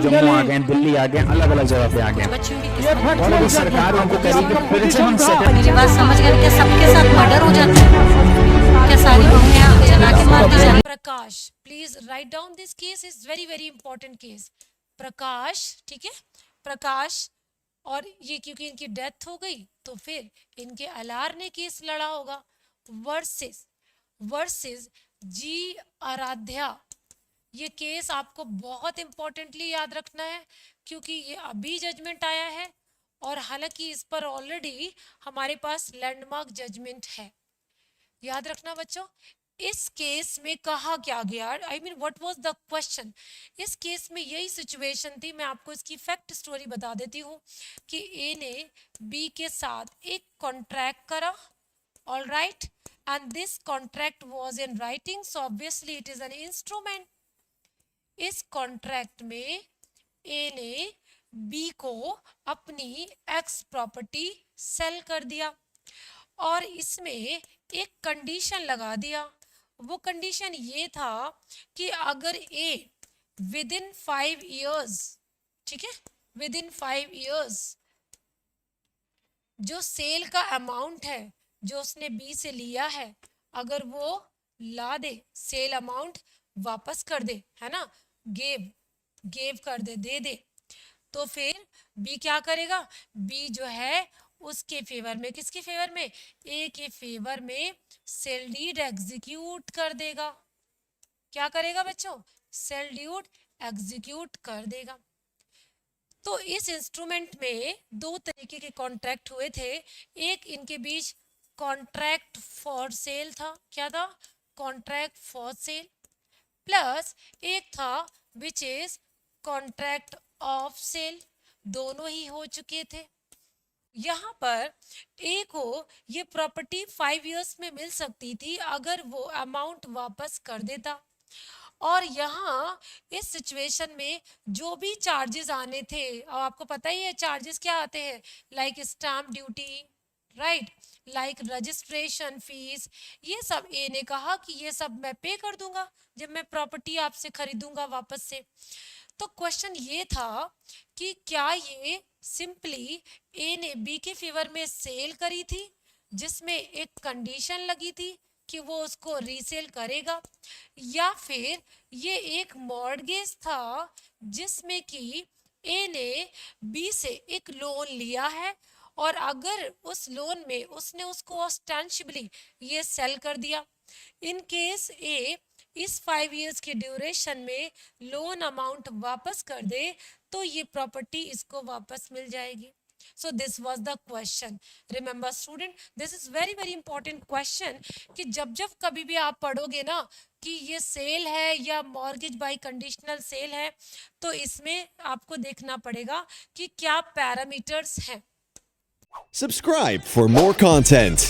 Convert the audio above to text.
जम्मू आ गए, दिल्ली आ गए, अलग अलग जगह पे आ गए, और अभी सरकार उनको करेगी फिर से हम मेरी बात समझ गए क्या? सबके साथ मर्डर हो जाता है क्या? सारी बहुएं जला के मार दी जाती? Prakash, please write down this case is very very important case. Prakash, ठीक है, प्रकाश, और ये क्योंकि इनकी डेथ हो गई तो फिर इनके अलार ने केस लड़ा होगा वर्सेस वर्सेस जी आराध्या। ये केस आपको बहुत इंपॉर्टेंटली याद रखना है क्योंकि ये अभी जजमेंट आया है और हालांकि इस पर ऑलरेडी हमारे पास लैंडमार्क जजमेंट है। याद रखना बच्चों, इस केस में कहा क्या गया, I mean what was the question. इस केस में यही सिचुएशन थी। मैं आपको इसकी फैक्ट स्टोरी बता देती हूँ कि ए ने बी के साथ एक कॉन्ट्रैक्ट करा, all right, and this contract was in writing, so obviously it is an instrument. इस कॉन्ट्रैक्ट में ए ने बी को अपनी एक्स प्रॉपर्टी सेल कर दिया और इसमें एक कंडीशन लगा दिया। वो कंडीशन ये था कि अगर ए विद इन 5 इयर्स, ठीक है, विद इन 5 इयर्स जो सेल का अमाउंट है जो उसने बी से लिया है, अगर वो ला दे, सेल अमाउंट वापस कर दे, है ना, गेव कर दे, दे दे, तो फिर बी क्या करेगा, बी जो है उसके फेवर में, किसके फेवर में, ए के फेवर में सेल डीड एग्जीक्यूट कर देगा। क्या करेगा बच्चों, सेल डीड एग्जीक्यूट कर देगा। तो इस इंस्ट्रूमेंट में दो तरीके के कॉन्ट्रैक्ट हुए थे। एक इनके बीच कॉन्ट्रैक्ट फॉर सेल था, क्या था, कॉन्ट्रैक्ट फॉर सेल, प्लस एक था which is contract of sale. दोनों ही हो चुके थे। यहाँ पर ए को ये प्रॉपर्टी 5 इयर्स में मिल सकती थी अगर वो अमाउंट वापस कर देता, और यहाँ इस सिचुएशन में जो भी चार्जेस आने थे, और आपको पता ही है चार्जेस क्या आते हैं, like stamp duty, right, like registration fees, ये सब ए ने कहा कि ये सब मैं पे कर दूंगा जब मैं प्रॉपर्टी आपसे खरीदूंगा वापस से। तो क्वेश्चन ये था कि क्या ये सिंपली ए ने बी के फेवर में सेल करी थी जिसमें एक कंडीशन लगी थी कि वो उसको रीसेल करेगा, या फिर ये एक मॉर्गेज था जिसमें कि ए ने बी से एक लोन लिया है और अगर उस लोन में उसने उसको ऑस्टेंशियबली ये सेल कर दिया, इन केस ए इस 5 इयर्स के ड्यूरेशन में लोन अमाउंट वापस कर दे तो ये प्रॉपर्टी इसको वापस मिल जाएगी। So this was the question. Remember student, this is very very important question कि जब जब कभी भी आप पढ़ोगे ना कि ये सेल है या मॉर्गेज बाय कंडीशनल सेल है, तो इसमें आपको देखना पड़ेगा कि क्या पैरामीटर्स हैं। Subscribe for more content.